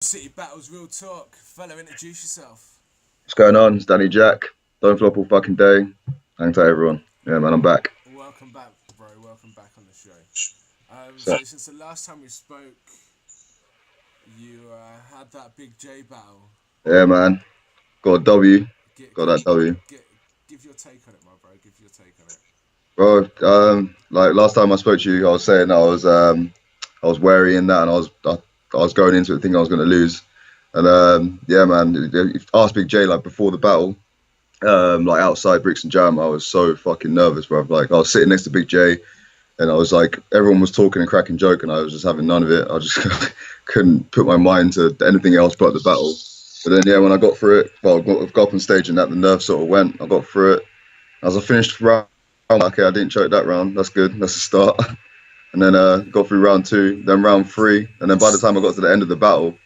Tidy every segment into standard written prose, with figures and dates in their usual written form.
City Battles, real talk. Fella, introduce yourself. What's going on? It's Danny Jaqq. Don't flop all fucking day. Hang tight, everyone. Yeah, man, I'm back. Welcome back, bro. Welcome back on the show. So, So since the last time we spoke, you had that big J battle. yeah, man. Got a W. Get, Got get, that W. get, give your take on it, my bro. Give your take on it. Bro, like last time I spoke to you, I was saying I was wary in that, and I was going into it thinking I was going to lose. And yeah, man, asked Big J like before the battle, like outside Bricks and Jam, I was so fucking nervous, bro. Like I was sitting next to Big J, and I was like, everyone was talking and cracking joke, and I was just having none of it. I just couldn't put my mind to anything else but the battle. But then, yeah, when I got through it, well, got up on stage and that, the nerve sort of went. I got through it. As I finished round, okay, I didn't choke that round. That's good. That's a start. And then got through round two, then round three, and then by the time I got to the end of the battle,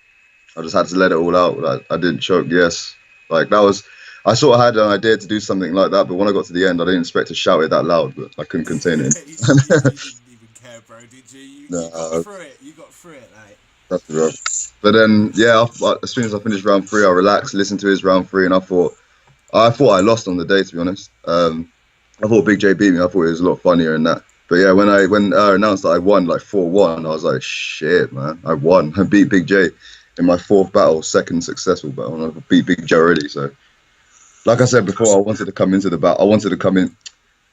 I just had to let it all out. Like I didn't choke. Yes, like that was. I sort of had an idea to do something like that, but when I got to the end, I didn't expect to shout it that loud, but I couldn't contain it. You didn't even care, bro, did you? You got No, through it. You got through it, like. that's rough. But then, yeah, as soon as I finished round three, I relaxed, listened to his round three, and I thought I lost on the day, to be honest. I thought Big J beat me. I thought it was a lot funnier in that. But yeah, when I announced that I won like 4-1, I was like, shit, man, I won. I beat Big J in my fourth battle, second successful battle, and I beat Big J already. So, like I said before, I wanted to come into the battle. I wanted to come in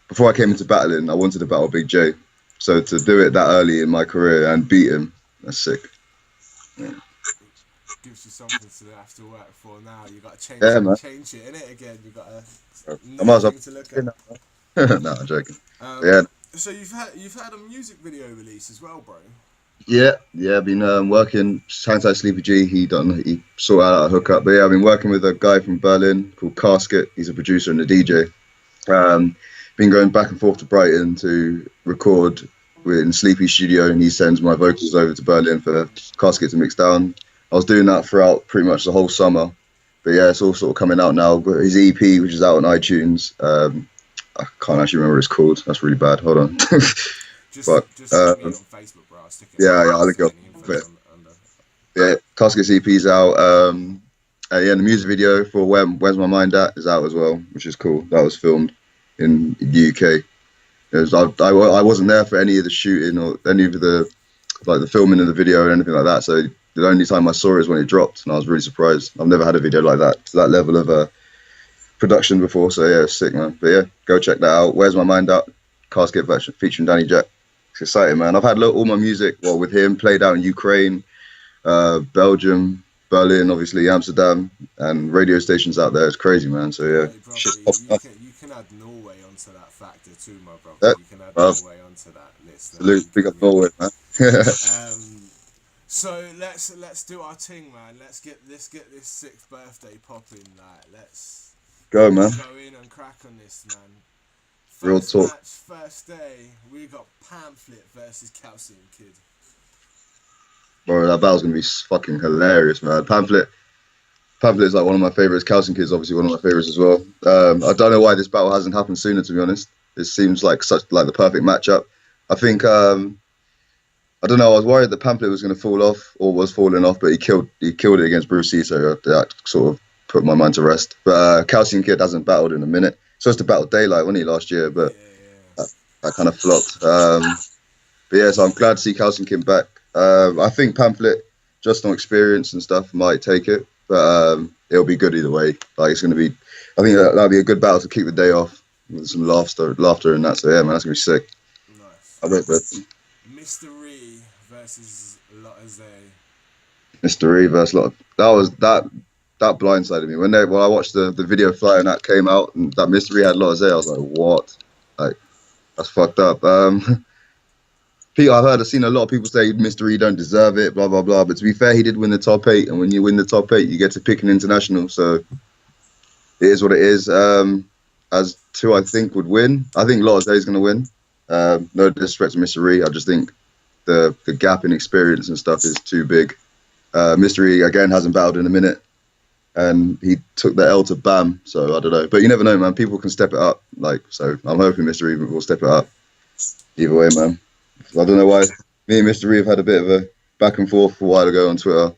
before I came into battling. I wanted to battle Big J. So to do it that early in my career and beat him, that's sick. Yeah, Gives you something to have to work for now. You got to yeah man. change it in it again. You got a I new might as well. thing to look at. No, I'm joking. But Um, yeah, so you've had a music video release as well, bro. yeah. I've been working. Hindsight Sleepy G. He sorted out a hookup. But yeah, I've been working with a guy from Berlin called Casket. He's a producer and a DJ. Been going back and forth to Brighton to record in Sleepy Studio, and he sends my vocals over to Berlin for Casket to mix down. I was doing that throughout pretty much the whole summer. But yeah, it's all sort of coming out now. But his EP, which is out on iTunes, I can't actually remember what it's called. That's really bad. Hold on. Just But just send me it on Facebook, bro. I'll stick it. yeah, I'll I'll stick go any for info it. on under. Yeah, Casket's EP's out. Yeah, the music video for Where's My Mind At is out as well, which is cool. That was filmed in the UK. I wasn't there for any of the shooting or any of the like the filming of the video or anything like that. So the only time I saw it is when it dropped, and I was really surprised. I've never had a video like that to that level of production before. So yeah, it's sick, man. But yeah, go check that out. Where's My Mind At? Casket version featuring Danny Jaqq. It's exciting, man. I've had all my music, well, with him played out in Ukraine, Belgium, Berlin, obviously Amsterdam, and radio stations out there. It's crazy, man. So yeah, Hey, brother, shit's popping up. you can add Norway onto that factor too, my brother. Yeah, You can add uh, Norway onto that list. There salute, you big go, up yeah. Norway, man. So let's do our thing, man. Let's get this sixth birthday popping. Like Go, man. let's go in and crack on this, man. Real First talk. match, first day. We got Pamphlet versus Calcium Kid. Bro, that battle's gonna be fucking hilarious, man. Pamphlet is like one of my favorites. Calcium Kid's obviously one of my favorites as well. I don't know why this battle hasn't happened sooner, to be honest. It seems like such like the perfect matchup. I think I don't know. I was worried that Pamphlet was going to fall off or was falling off, but he killed it against Bruce C. So that sort of put my mind to rest. But Calcium Kid hasn't battled in a minute. Supposed to battle Daylight, wasn't he, last year? Yeah, But yeah. that kind of flopped. But yeah, so I'm glad to see Calcium Kid back. I think Pamphlet, just on experience and stuff, might take it, but it'll be good either way. Like it's going to be, I think that'll be a good battle to kick the day off with some laughter and that. So yeah, man, that's gonna be sick. Nice. I bet that Mystery versus Lotte. Mystery versus lot. That blindsided me when I watched the video fly and that came out and that Mystery had Lot I was like, what? Like that's fucked up. Pete, I've seen a lot of people say Mystery don't deserve it, blah blah blah. But to be fair, he did win the top eight, and when you win the top eight, you get to pick an international. So it is what it is. As two, I think would win. I think Lotte is going to win. No disrespect to Mystery, I just think the gap in experience and stuff is too big. Mystery again hasn't battled in a minute, and he took the L to Bam. So I don't know, but you never know, man. People can step it up. Like so, I'm hoping Mystery will step it up. Either way, man. I don't know why me and Mr. Reeve had a bit of a back and forth a while ago on Twitter.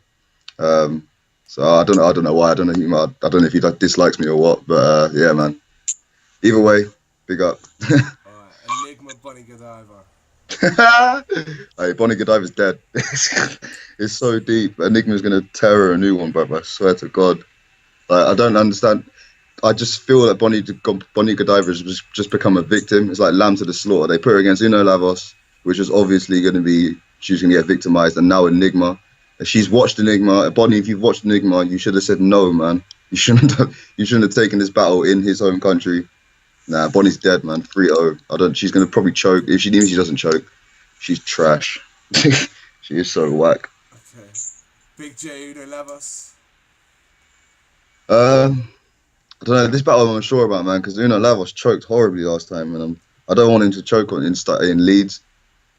So I don't know why. I don't know. I don't know if he dislikes me or what. But yeah, man. Either way, big up. Alright, Enigma Bonnie Godiva. Hey, Bonnie Godiva's dead. It's so deep. Enigma's gonna tear her a new one, bro. I swear to God. Like, I don't understand. I just feel that Bonnie Godiva has just become a victim. It's like lamb to the slaughter. They put her against Uno Lavos, which is obviously going to be she's going to get victimized, and now Enigma. She's watched Enigma. Bonnie, if you've watched Enigma, you should have said no, man. You shouldn't have taken this battle in his home country. Nah, Bonnie's dead, man. 3-0. I don't. She's going to probably choke. If she even she doesn't choke, she's trash. She is so whack. Okay. Big J Uno Lavos. Um. I don't know. This battle I'm unsure about, man, because Uno Lavos choked horribly last time, and I don't want him to choke in Leeds.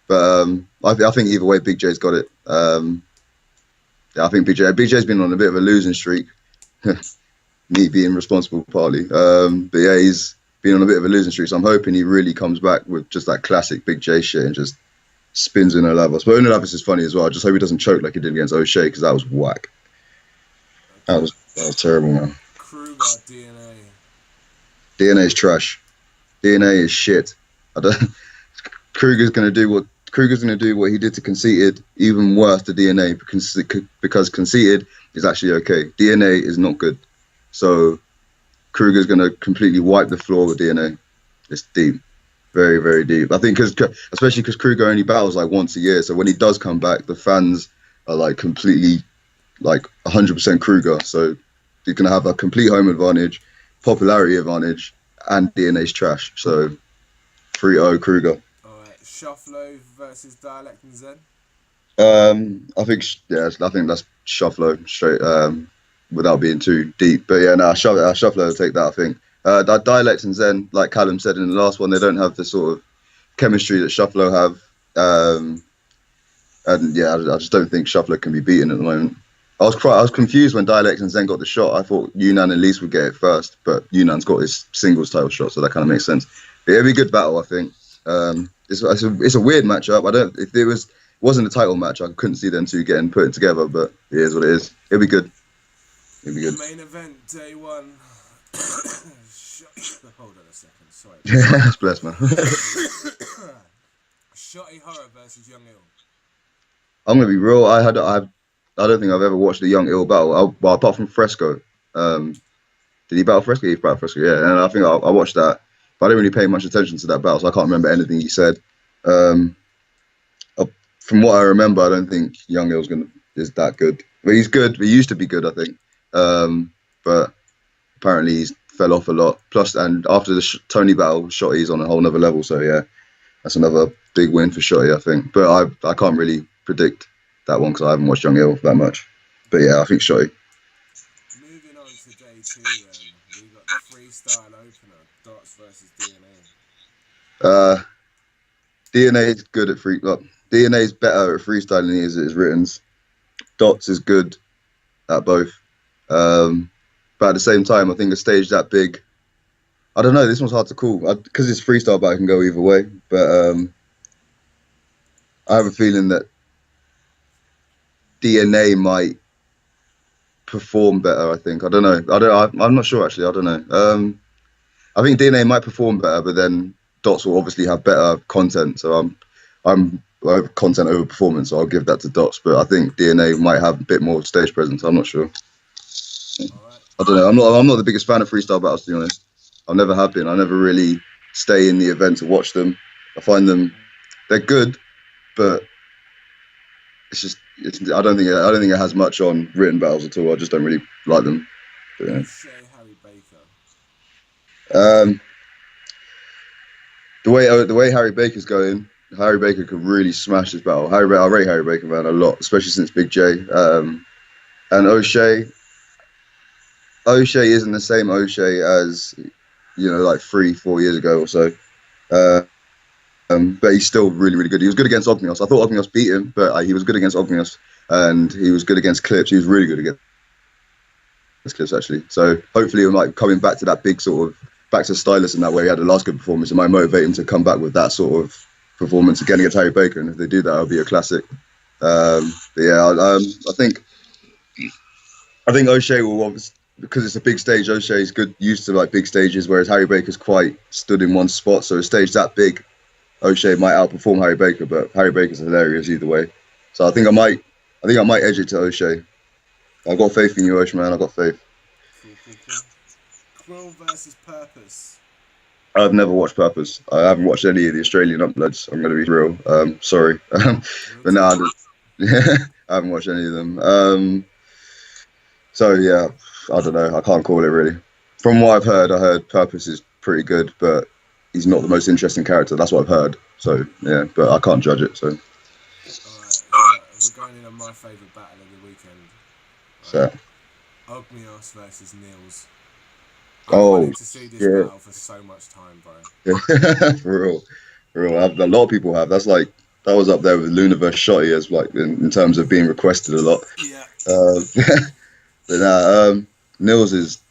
But I think either way, Big J's got it. Yeah, I think Big J's been on a bit of a losing streak. Me being responsible partly. But yeah, he's been on a bit of a losing streak. So I'm hoping he really comes back with just that classic Big J shit and just spins Uno Lavos. But Uno Lavos is funny as well. I just hope he doesn't choke like he did against O'Shea, because that was whack. Okay. That was terrible, man. Kruger DNA. DNA is trash. DNA is shit. I don't. Kruger's gonna do what he did to Conceited, even worse to DNA, because Conceited is actually okay. DNA is not good. So Kruger's gonna completely wipe the floor with DNA. It's deep, very very deep. I think especially because Kruger only battles like once a year, so when he does come back, the fans are like completely like 100% Kruger. So he's gonna have a complete home advantage, popularity advantage, and DNA's trash. So 3-0 Kruger. Alright, Shufflo versus Dialect and Zen. I think that's Shufflo straight, without being too deep. But yeah, Shufflo will take that. I think that Dialect and Zen, like Callum said in the last one, they don't have the sort of chemistry that Shufflo have. And yeah, I just don't think Shufflo can be beaten at the moment. I was confused when Dialect and Zen got the shot. I thought Yunnan at least would get it first, but Yunnan's got his singles title shot, so that kind of makes sense. But it'll be a good battle, I think. It's a weird matchup. If it wasn't a title match, I couldn't see them two getting put together. But it is what it is. It'll be good. It'll be good. Main event day one. Hold on a second. Sorry. That's blessed, man. Shotty Horror versus Young Ill. I'm gonna be real. I don't think I've ever watched a Young Ill battle. Well, apart from Fresco. Did he battle Fresco? He battled Fresco, yeah. And I think I watched that, but I didn't really pay much attention to that battle, so I can't remember anything he said. From what I remember, I don't think Young Ill's is that good. But he's good. He used to be good, I think. But apparently he's fell off a lot. Plus, and after the Tony battle, Shotty's on a whole nother level. So yeah, that's another big win for Shotty, I think. But I can't really predict that one because I haven't watched Young Ill that much. But yeah, I think Shotty. Moving on to day two, then we got the freestyle opener, Dots versus DNA. DNA is good at DNA is better at freestyling than he is at his writtens. Dots is good at both. But at the same time, I think a stage that big, I don't know. This one's hard to call because it's freestyle, but it can go either way. But I have a feeling that DNA might perform better. I think. I don't know. I'm not sure actually. I don't know. I think DNA might perform better, but then Dots will obviously have better content. So I'm content over performance. So I'll give that to Dots. But I think DNA might have a bit more stage presence. I'm not sure. I don't know. I'm not the biggest fan of freestyle battles, to be honest. I never have been. I never really stay in the event to watch them. I find they're good, but I don't think it has much on written battles at all. I just don't really like them. But, yeah. Harry Baker. The way Harry Baker's going, Harry Baker could really smash this battle. I rate Harry Baker, man, a lot, especially since Big J. And O'Shea isn't the same O'Shea as, like 3-4 years ago or so. But he's still really, really good. He was good against Ogmios. I thought Ogmios beat him, but he was good against Ogmios, and he was good against Clips. He was really good against Clips, actually. So hopefully, coming back to that big sort of back to Stylus in that way. He had a last good performance. It might motivate him to come back with that sort of performance again against Harry Baker. And if they do that, it'll be a classic. But yeah, I think I think O'Shea will obviously, because it's a big stage. O'Shea's good used to like big stages, whereas Harry Baker's quite stood in one spot. So a stage that big, O'Shea might outperform Harry Baker, but Harry Baker's hilarious either way. So I think I might edge it to O'Shea. I got faith in you, Osh, man. I got faith. Cool. Quill versus Purpose. I've never watched Purpose. I haven't watched any of the Australian uploads. I'm going to be real. Sorry, but no, I haven't watched any of them. So yeah, I don't know. I can't call it really. From what I've heard, I heard Purpose is pretty good, but he's not the most interesting character. That's what I've heard. So yeah, but I can't judge it. So. Alright, we're going in on my favourite battle of the weekend. So. Ogmios versus Nils. I've wanted to see this battle for so much time, bro. Yeah. For real. A lot of people have. That was up there with Luna versus Shotty as like in terms of being requested a lot. Yeah. But nah, Nils is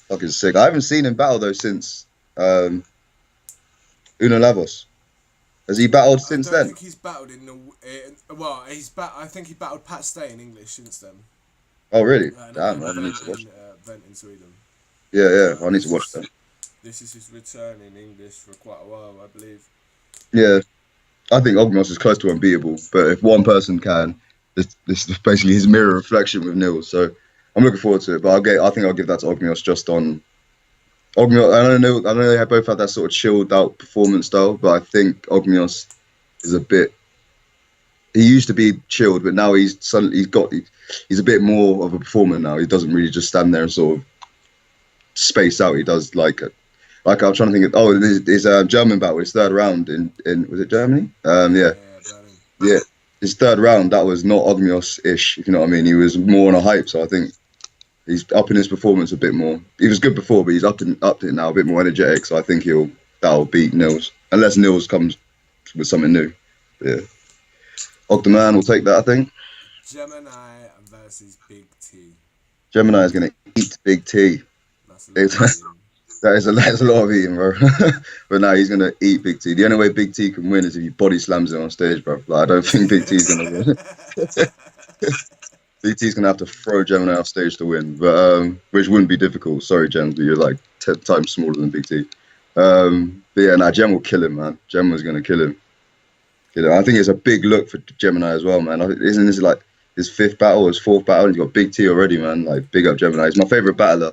fucking sick. I haven't seen him battle though since Uno Lavos. Has he battled since then? I think he's battled in the I think he battled Pat Stay in English since then. Oh really? Damn, I need to watch that. Event in Sweden. Yeah, I need to watch that. This is his return in English for quite a while, I believe. Yeah, I think Ogmios is close to unbeatable. But if one person can, this is basically his mirror reflection with Nils. So I'm looking forward to it. But I think I'll give that to Ogmios just on Ogmios. I don't know they both had that sort of chilled out performance style, but I think Ogmios is a bit. He used to be chilled, but now he's a bit more of a performer now. He doesn't really just stand there and sort of space out. He does like I'm trying to think of his German battle, his third round in was it Germany? Yeah. His third round, that was not Ogmios-ish, if you know what I mean. He was more on a hype, so I think he's upping his performance a bit more. He was good before, but he's upped it now, a bit more energetic, so I think that'll beat Nils. Unless Nils comes with something new. Yeah. Ogdeman will take that, I think. Gemini versus Big T. Gemini is going to eat Big T. That's a lot of eating, bro. But now he's going to eat Big T. The only way Big T can win is if he body slams it on stage, bro. Like, I don't think Big T's going to win. Big T's going to have to throw Gemini off stage to win, but which wouldn't be difficult. Sorry, Gem, but you're like 10 times smaller than Big T. But yeah, Gem will kill him, man. Gemini's going to kill him. I think it's a big look for Gemini as well, man. Isn't this like his fifth battle, his fourth battle? And he's got Big T already, man. Like, big up Gemini. He's my favourite battler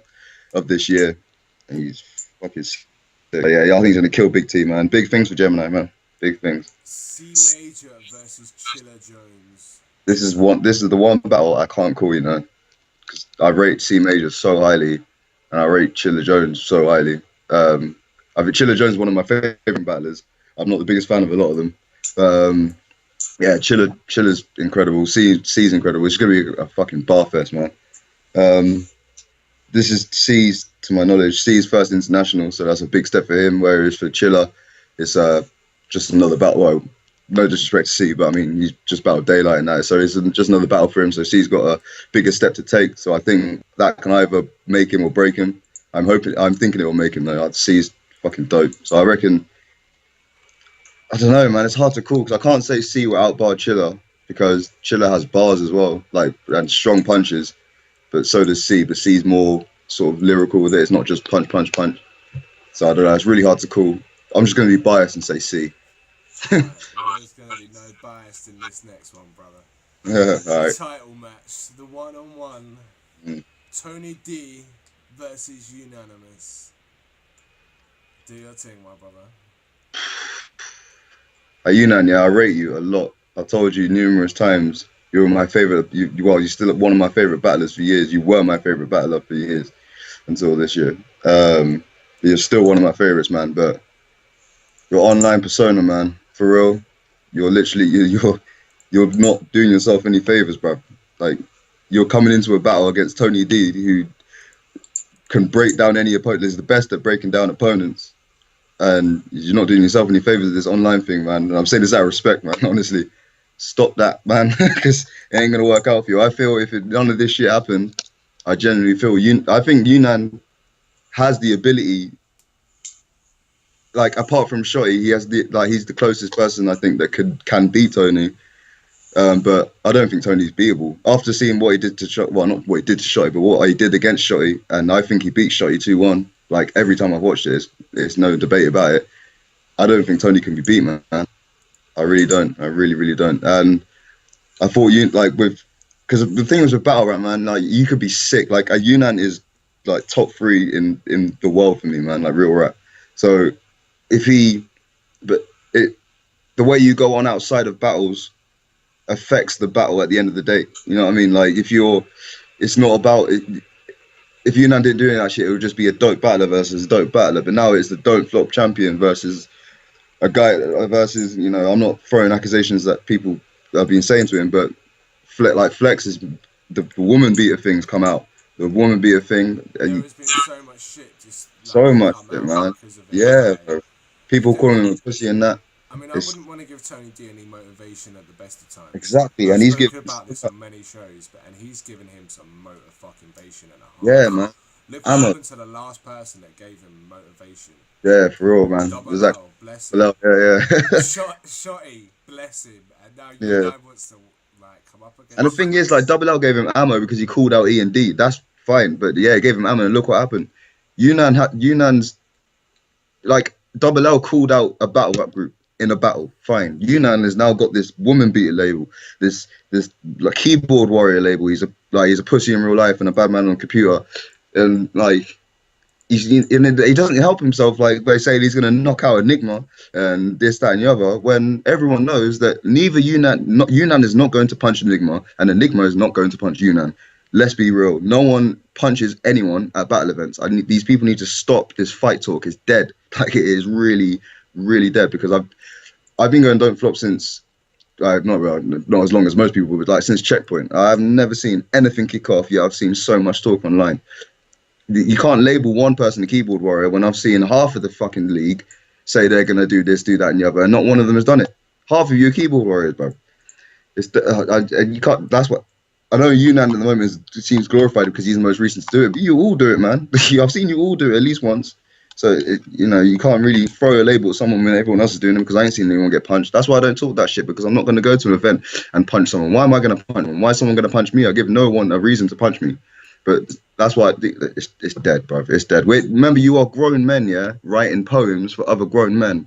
of this year. And he's fucking sick. Yeah, I think he's going to kill Big T, man. Big things for Gemini, man. Big things. C Major versus Chiller Jones. This is the one battle I can't call, you know. Because I rate C Major so highly. And I rate Chiller Jones so highly. I think Chiller Jones is one of my favourite battlers. I'm not the biggest fan of a lot of them. Yeah, Chiller's incredible. C's incredible. It's gonna be a fucking bar fest, man. This is C's, to my knowledge, C's first international, so that's a big step for him. Whereas for Chiller, it's just another battle. Well, no disrespect to C, but I mean he's just battled Daylight and that, so it's just another battle for him. So C's got a bigger step to take. So I think that can either make him or break him. I'm thinking it will make him though. C's fucking dope. So I reckon. I don't know, man. It's hard to call because I can't say C will outbar Chiller because Chiller has bars as well, like and strong punches. But so does C. But C's more sort of lyrical with it. It's not just punch. So I don't know. It's really hard to call. I'm just going to be biased and say C. There's going to be no bias in this next one, brother. All right. Title match, the one-on-one. Tony D versus Unanimous. Do your thing, my brother. Yunan, yeah, I rate you a lot. I've told you numerous times you're my favorite. You're still one of my favorite battlers for years. You were my favorite battler for years until this year. You're still one of my favorites, man. But your online persona, man, for real, you're literally you're not doing yourself any favors, bro. Like you're coming into a battle against Tony D, who can break down any opponent. He's the best at breaking down opponents. And you're not doing yourself any favors with this online thing, man. And I'm saying this out of respect, man. Honestly, stop that, man, because it ain't gonna work out for you. I feel if none of this shit happened, I genuinely feel I think Yunan has the ability. Like apart from Shotty, he's the closest person I think that can beat Tony. But I don't think Tony's beatable. After seeing what he did to Shotty, well, not what he did to Shotty, but what he did against Shotty, and I think he beat Shotty 2-1. Like every time I've watched it, it's no debate about it. I don't think Tony can be beat, man. I really don't. I really, really don't. And I thought you like with because the thing is with battle rap, man. Like you could be sick. Like a Yunnan is like top 3 in the world for me, man. Like real rap. So if he, but it the way you go on outside of battles affects the battle at the end of the day. You know what I mean? Like it's not about it. If Yunnan didn't do that shit, it would just be a dope battler versus a dope battler. But now it's the don't flop champion versus a guy versus, I'm not throwing accusations that people have been saying to him, but Flex is the woman beater things come out. The woman beater thing. There has been so much shit just So much come shit, out man. because of it. Yeah, Like, bro. People calling him a pussy and that. I mean, I It's wouldn't want to give Tony D any motivation at the best of times. exactly, I've and he's spoken giving. about this on many shows, and he's given him some motivation and a Yeah, half. man. Look what Ammo. happened to the last person that gave him motivation. Yeah, for real, man. Double Exactly. L, bless him. Yeah, yeah. Shotty, bless him. And now Yeah. wants to come up against. And the thing is, like, Double L gave him ammo because he called out E and D. That's fine, but yeah, he gave him ammo, and look what happened. Yunan's like Double L called out a battle rap group in a battle. Fine. Yunnan has now got this woman beater label, this like keyboard warrior label. He's a pussy in real life and a bad man on computer, and like. He doesn't help himself like by saying he's going to knock out Enigma and this, that, and the other. When everyone knows that neither Yunnan is not going to punch Enigma, and Enigma is not going to punch Yunnan. Let's be real. No one punches anyone at battle events. These people need to stop this fight talk. It's dead. Like it is really, really dead. Because I've been going don't flop since. Not as long as most people, but like since Checkpoint. I've never seen anything kick off. Yeah, I've seen so much talk online. You can't label one person a keyboard warrior when I've seen half of the fucking league say they're gonna do this, do that, and the other, and not one of them has done it. Half of you are keyboard warriors, bro. And you can't. That's what I know. Yunnan at the moment seems glorified because he's the most recent to do it, but you all do it, man. I've seen you all do it at least once. So you can't really throw a label at someone when everyone else is doing them because I ain't seen anyone get punched. That's why I don't talk that shit because I'm not going to go to an event and punch someone. Why am I going to punch them? Why is someone going to punch me? I give no one a reason to punch me. But that's why it's dead, bro. It's dead. Wait, remember, you are grown men, yeah, writing poems for other grown men.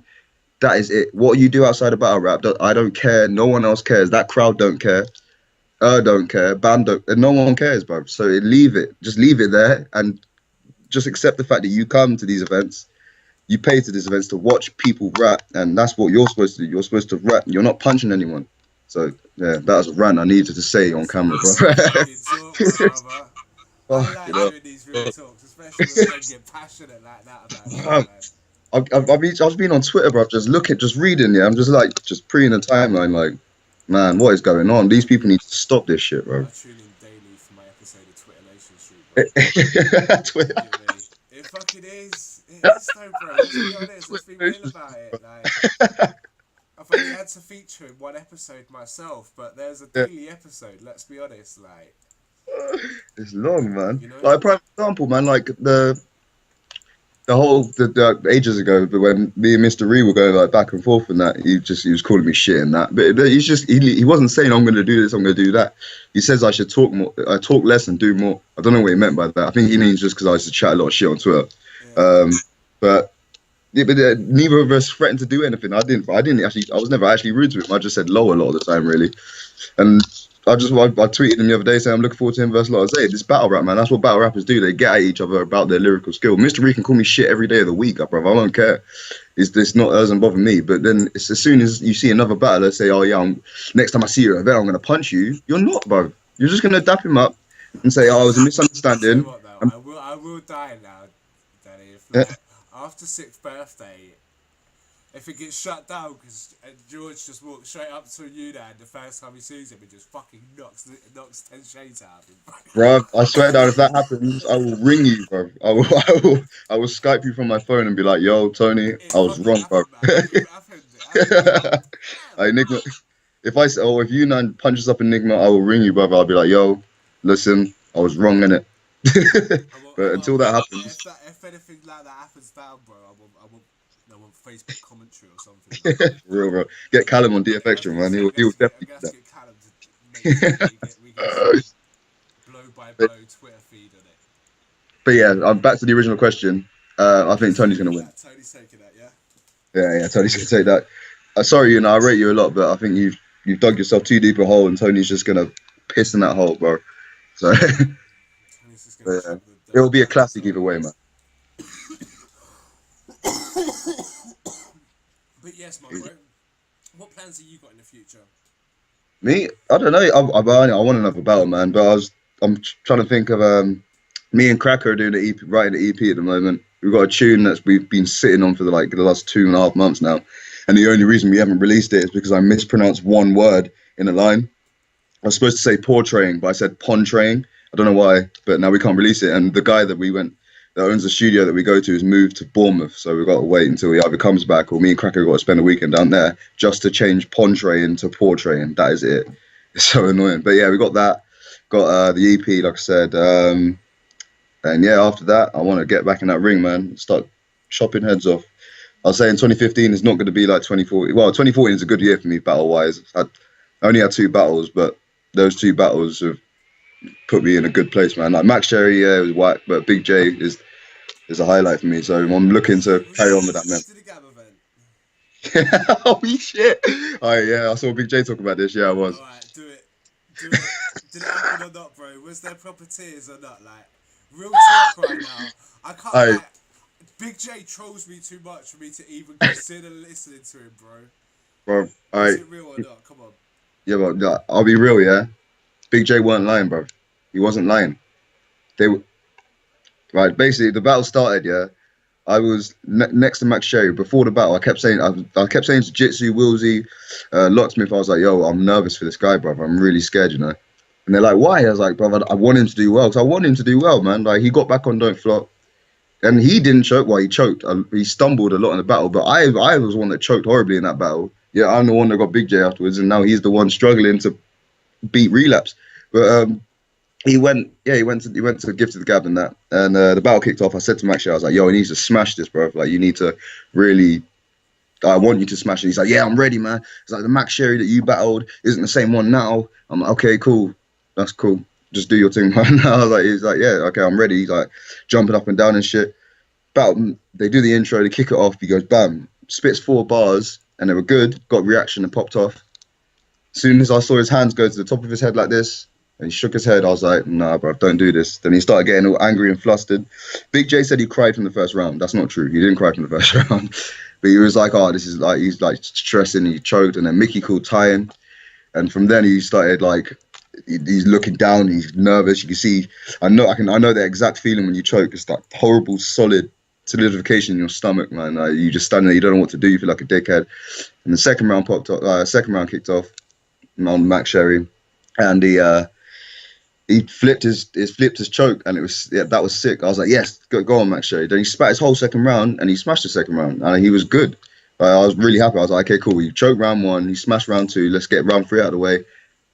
That is it. What you do outside of battle rap, I don't care. No one else cares. That crowd don't care. Don't care. Band don't. And no one cares, bro. So leave it. Just leave it there and just accept the fact that you come to these events. You pay to these events to watch people rap, and that's what you're supposed to do. You're supposed to rap. You're not punching anyone. So yeah, that was a rant I needed to say on camera, bro. I like doing these real talks, especially when men get passionate like that about shit, man. I've been on Twitter, bro, just reading, yeah. I'm just pre in the timeline, like, man, what is going on? These people need to stop this shit, bro. I tune in daily for my episode of Twitter Nation Street, bro. Twitter. It fucking is. It is though, bro. Let's be honest. Let's be real about it. Like, I've only had to feature in one episode myself, but there's a daily episode. Let's be honest, like. It's long, man. You know? Like, prime example, man, like the ages ago, but when me and Mr. Ree were going like back and forth and that, he was calling me shit and that. But he wasn't saying I'm gonna do this, I'm gonna do that. He says I should talk more, talk less and do more. I don't know what he meant by that. I think he means just because I used to chat a lot of shit on Twitter. Yeah. But neither of us threatened to do anything. I was never actually rude to him. I just said low a lot of the time, really. And I tweeted him the other day saying I'm looking forward to him versus Lotto. This battle rap, man. That's what battle rappers do. They get at each other about their lyrical skill. Mr. Ree can call me shit every day of the week, bro. I don't care. It doesn't bother me. But then it's as soon as you see another battler say, "Oh yeah, next time I see you at an event, I'm gonna punch you." You're not, bro. You're just gonna dap him up and say, "Oh, it was a misunderstanding." You know what, though? I will die now, Danny. If after 6th birthday, if it gets shut down because George just walks straight up to you and the first time he sees him, he just fucking knocks 10 shades out of him. Bro, I swear down, if that happens, I will ring you, bro. I will Skype you from my phone and be like, "Yo, Tony, I was wrong, bro." Enigma. If Yunnan punches up Enigma, I will ring you, brother. I'll be like, "Yo, listen, I was wrong, innit?" But until that happens, if anything like that happens down, bro, I want Facebook commentary or something. real, bro. Get Callum on DF Extra, man. He'll definitely do that. Get Callum easy. We get some blow by blow Twitter feed on it. But yeah, I'm back to the original question. I think Tony's gonna win. Tony's taking that, yeah. Yeah, Tony's gonna take that. Sorry, I rate you a lot, but I think you've dug yourself too deep a hole, and Tony's just gonna piss in that hole, bro. So Tony's just gonna yeah, chuck the it'll dirt be a down the classic either way, toilet. man. But yes, my bro. What plans have you got in the future? Me, I don't know. I want another battle, man. But I'm trying to think of me and Cracker are doing the EP, writing the EP at the moment. We've got a tune we've been sitting on for the last 2.5 months now, and the only reason we haven't released it is because I mispronounced one word in a line. I was supposed to say portraying, but I said pontraying. I don't know why, but now we can't release it. And the guy that owns the studio that we go to has moved to Bournemouth, so we've got to wait until he either comes back or me and Cracker got to spend a weekend down there just to change pontraying into portraying. That is it. It's so annoying. But yeah, we got that. Got the EP, like I said. And yeah, after that, I want to get back in that ring, man. Start chopping heads off. I was saying 2015 is not going to be like 2014. Well, 2014 is a good year for me battle-wise. I only had 2 battles, but those 2 battles have put me in a good place, man. Like Max Sherry, yeah, it was whack, but Big J is a highlight for me. So I'm looking to carry on with that, man. To the Gab event. Holy shit! Oh yeah, I saw Big J talk about this. Yeah, I was. Alright, do it. Did it happen or not, bro? Was there proper tears or not? Like, real talk right now. I can't, Aye. like, Big J trolls me too much for me to even consider listening to him, bro. Bro, Is it real or not? Come on. yeah, but I'll be real, yeah. Big J weren't lying, bro. He wasn't lying. They were right. Basically, the battle started, yeah. I was next to Max Sherry before the battle. I kept saying to Jitsu, Willsy, Locksmith. I was like, "Yo, I'm nervous for this guy, brother. I'm really scared, you know." And they're like, "Why?" I was like, "Brother, I want him to do well. Cause I want him to do well, man. Like he got back on Don't Flop, and he didn't choke. Well, he choked. He stumbled a lot in the battle, but I was the one that choked horribly in that battle. Yeah, I'm the one that got Big J afterwards, and now he's the one struggling to beat Relapse. But he went to give to the Gab and that, and the battle kicked off. I said to Max, I was like, "Yo, he needs to smash this, bro. Like, you need to really. I want you to smash it." He's like, "Yeah, I'm ready, man." It's like the Max Sherry that you battled isn't the same one now. I'm like, "Okay, cool, that's cool. Just do your thing, man." He's like, "Yeah, okay, I'm ready." He's like jumping up and down and shit. Battle. They do the intro, they kick it off. He goes, bam, spits 4 bars, and they were good. Got reaction and popped off. As soon as I saw his hands go to the top of his head like this, and he shook his head, I was like, "Nah, bro, don't do this." Then he started getting all angry and flustered. Big J said he cried from the first round. That's not true. He didn't cry from the first round. But he was like, "Oh, this is like," he's like stressing, he choked, and then Mickey called tying. And from then he started like, he's looking down, he's nervous. You can see, I know that exact feeling when you choke. It's like horrible, solid solidification in your stomach, man. You just stand there, you don't know what to do, you feel like a dickhead. And the second round kicked off on Max Sherry, and he flipped his choke, and that was sick. I was like, yes, go on, Max Sherry. Then he spat his whole second round, and he smashed the second round, and he was good. I was really happy. I was like, okay, cool. You choked round 1, you smashed round 2. Let's get round 3 out of the way.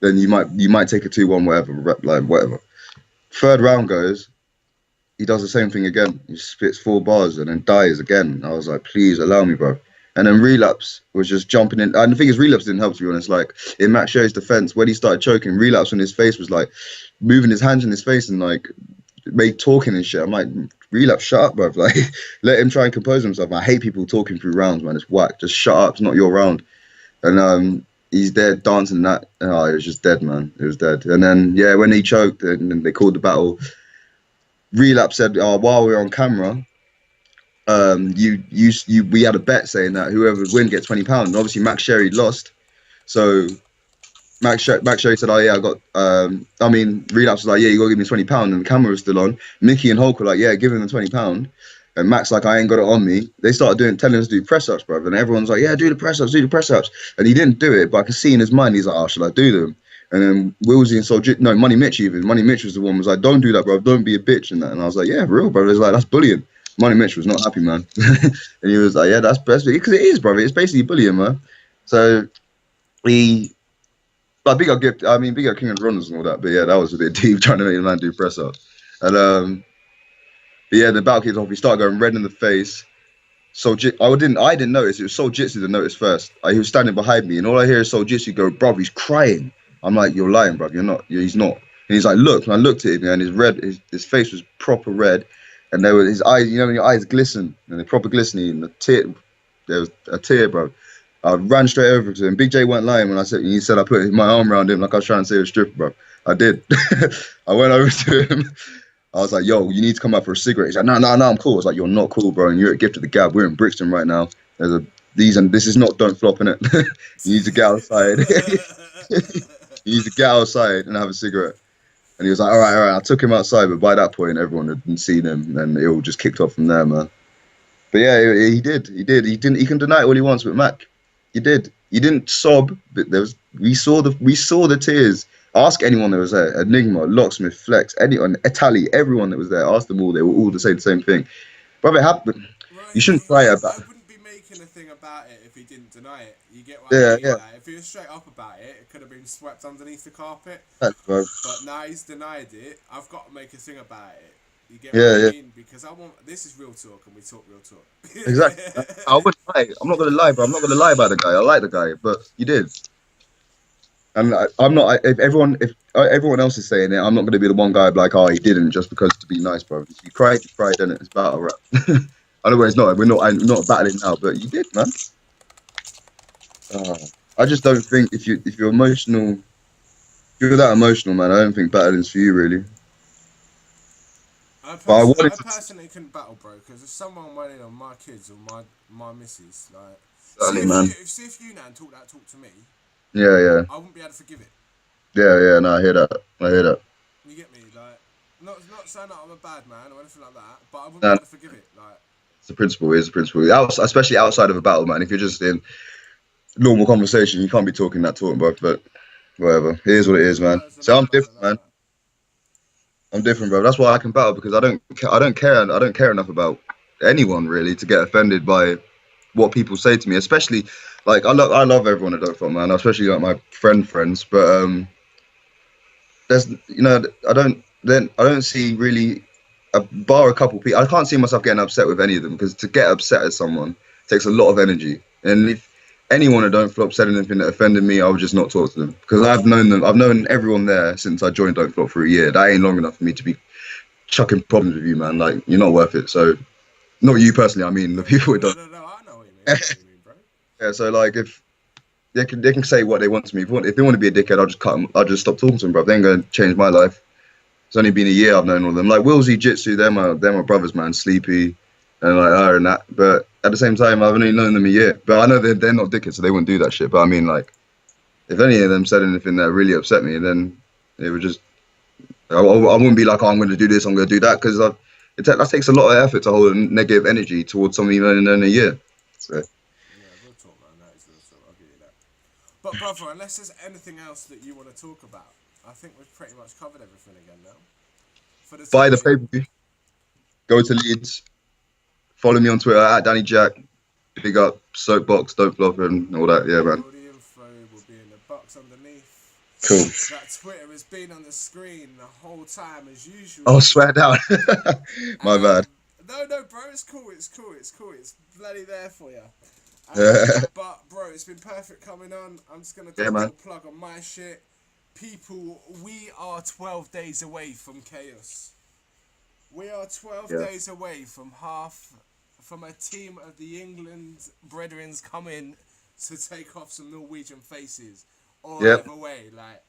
Then you might take a 2-1, whatever. Third round goes, he does the same thing again. He spits 4 bars and then dies again. I was like, please allow me, bro. And then Relapse was just jumping in. And the thing is, Relapse didn't help, to be honest. Like, in Max Sherry's defense, when he started choking, Relapse on his face was like moving his hands in his face and like talking and shit. I'm like, Relapse, shut up, bro. Like, let him try and compose himself. I hate people talking through rounds, man. It's whack. Just shut up. It's not your round. And he's there dancing that. Oh, it was just dead, man. It was dead. And then, yeah, when he choked and they called the battle, Relapse said, while we were on camera, we had a bet saying that whoever would win gets £20. Obviously, Max Sherry lost, so Max Sherry said, "Oh yeah, I got." Relapse was like, "Yeah, you gotta give me £20," and the camera was still on. Mickey and Hulk were like, "Yeah, give him the £20," and Max like, "I ain't got it on me." They started telling us to do press ups, bro, and everyone's like, "Yeah, do the press ups, and he didn't do it, but I could see in his mind he's like, "Oh, should I do them?" And then Willsy and Money Mitch was the one was like, "Don't do that, bro. Don't be a bitch," and that. And I was like, "Yeah, for real, bro." It's like, that's bullying. Money Mitch was not happy, man. And he was like, "Yeah, that's best," because it is, brother. It's basically bullying, man. So big up King of the Runners and all that. But yeah, that was a bit deep trying to make the man do press ups. And but yeah, the battle kicked off. He started going red in the face. So I didn't notice. It was Soul Jitsu that noticed first. He was standing behind me, and all I hear is Soul Jitsu go, "Bro, he's crying." I'm like, you're lying, bro. You're not. He's not. And he's like, look. And I looked at him, and his face was proper red, and there was his eyes. You know, when your eyes glisten, and they're proper glistening. And there was a tear, bro. I ran straight over to him. Big J weren't lying when I said he said I put my arm around him like I was trying to save a stripper, bro. I did. I went over to him. I was like, yo, you need to come out for a cigarette. He's like, no, I'm cool. I was like, you're not cool, bro. And you're at Gift of the Gab. We're in Brixton right now. There's a and this is not don't flop in it. You need to get outside. You need to get outside and have a cigarette. And he was like, all right. I took him outside, but by that point, everyone had seen him, and it all just kicked off from there, man. But yeah, he did. He didn't. He can deny it all he wants, but Mac, he did. He didn't sob, but we saw the tears. Ask anyone that was there, Enigma, Locksmith, Flex, anyone, Etali, everyone that was there. Ask them all. They were all to say the same thing. Brother, it happened. Well, You shouldn't cry about. I wouldn't be making a thing about it if he didn't deny it. You get what I Yeah, mean? yeah. Like, if he was straight up about it, it could have been swept underneath the carpet. Facts, bro. But now he's denied it. I've got to make a thing about it. You get Yeah, what I yeah. mean? Because I want this is real talk, and we talk real talk. Exactly. I wouldn't lie. I'm not gonna lie, bro. I'm not gonna lie about the guy. I like the guy, but he did. And I'm not. If everyone else is saying it, I'm not gonna be the one guy like, oh, he didn't just because to be nice, bro. If you cried, and it's battle rap. I know it's not. I'm not battling now, but you did, man. I just don't think if you're emotional, if you're that emotional, man. I don't think battling's for you, really. But I wanted I to. personally couldn't battle, bro, because if someone went in on my kids or my missus, like, Exactly, man. if you now talk that talk to me, Yeah. I wouldn't be able to forgive it. Yeah. No, I hear that. You get me? Like, not saying that I'm a bad man or anything like that, but I wouldn't be No, able to forgive it. Like, it's the principle. It's the principle. Especially outside of a battle, man. If you're just in normal conversation, you can't be talking that talk, bro. But whatever. It is what it is, man. words are So not I'm like different, man. that. I'm different, bro. That's why I can battle because I don't care. I don't care enough about anyone really to get offended by what people say to me. Especially like I love everyone that don't fuck, man. Especially like my friends. But there's I don't see really bar a couple people. I can't see myself getting upset with any of them because to get upset at someone takes a lot of energy. And if anyone that don't flop said anything that offended me, I would just not talk to them because I've known them. I've known everyone there since I joined Don't Flop for a year. That ain't long enough for me to be chucking problems with you, man. Like you're not worth it. So not you personally. I mean the people who don't. No. I know what you mean. I know what you mean, bro. Yeah. So like if they can say what they want to me. If they want to be a dickhead, I'll just cut them. I'll just stop talking to them, bro. They ain't gonna change my life. It's only been a year I've known all of them. Like Willsy, Jitsu, they're my brothers, man. Sleepy and like her and that. But at the same time, I've only known them a year. But I know they're not dickheads, so they wouldn't do that shit. But I mean, like, if any of them said anything that really upset me, then it would just I wouldn't be like, oh, I'm going to do this, I'm going to do that, because that takes a lot of effort to hold negative energy towards something you've only known a year. So. Yeah, real talk, man. That is real talk. I'll give you that. But brother, unless there's anything else that you want to talk about, I think we've pretty much covered everything again now. For the Buy the future. pay-per-view. Go to Leeds. Follow me on Twitter at Danny Jaqq. Big up Soapbox, Don't Flop, and all that. Yeah, man. All the info will be in the box underneath. Cool. That Twitter has been on the screen the whole time as usual. Oh, swear down. My bad. No, bro, it's cool. It's bloody there for you. But bro, it's been perfect coming on. I'm just gonna do a little plug on my shit. People, we are 12 days away from chaos. We are 12 days away from a team of the England brethrens coming to take off some Norwegian faces. Or either way, like.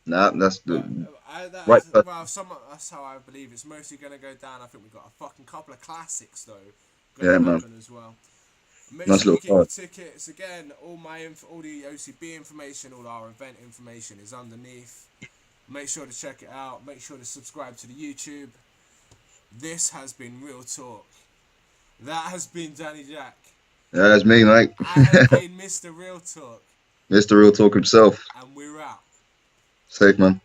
Nah, that's the right. Well, that's how I believe it's mostly going to go down. I think we've got a fucking couple of classics though going to happen as well. Make sure you get your tickets. Again, all the OCB information, all our event information is underneath. Make sure to check it out. Make sure to subscribe to the YouTube. This has been Real Talk. That has been Danny Jaqq. Yeah, that's me, mate. I have been Mr. Real Talk. Mr. Real Talk himself. And we're out. Safe, man.